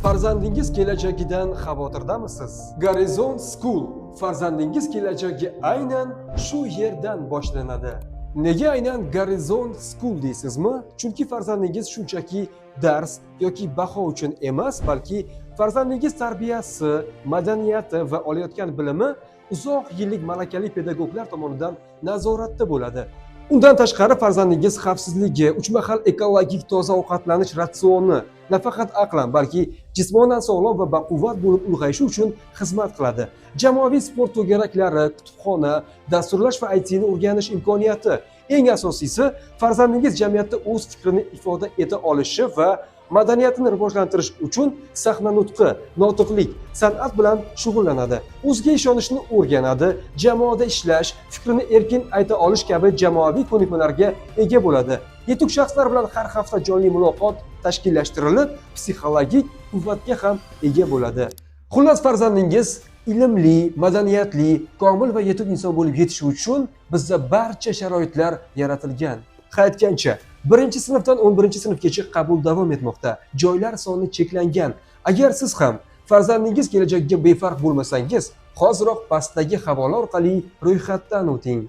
Farzandingiz kelajagidan xavotirdamisiz? Garizon School farzandingiz kelajagi aynan shu yerdan boshlanadi. Nega aynan Garizon School deysizmi? Chunki farzandingiz shunchaki dars yoki baho uchun emas, balki farzandingiz tarbiyasi, madaniyati va olayotgan bilimi uzoq yillik malakali pedagoglar tomonidan nazoratda bo'ladi. Undan tashqari farzandingiz xavfsizligi, 3 mahal ekologik toza ovqatlanish ratsioni nafaqat aqlan, balki jismonan sog'lom va baquvvat bo'lib ulg'ayishi uchun xizmat qiladi. Jamoaviy sport to'garaklari, kutubxona, dasturlash va ITni o'rganish imkoniyati. Eng asosiysi, farzandingiz jamiyatda o'z fikrini ifoda eta olishi va madaniyatini rivojlantirish uchun sahna nutqi, notiqlik, san'at bilan shug'ullanadi. O'ziga ishonishni o'rganadi, jamoada ishlash, fikrini erkin ayta olish kabi jamoaviy ko'nikmalarga ega bo'ladi. Yetuk shaxslar bilan har hafta jonli muloqot tashkillashtirilib, psixologik quvvatga ham ega bo'ladi. Xullas, farzandingiz ilmli, madaniyatli, komil va yetuk inson bo'lib yetishi uchun bizda barcha sharoitlar yaratilgan. Aytgancha, 1-sinfdan 11-sinfgacha qabul davom etmoqda. Joylar soni cheklangan. Agar siz ham farzandingiz kelajagiga befarq bo'lmasangiz, hoziroq pastdagi havola orqali ro'yxatdan o'ting.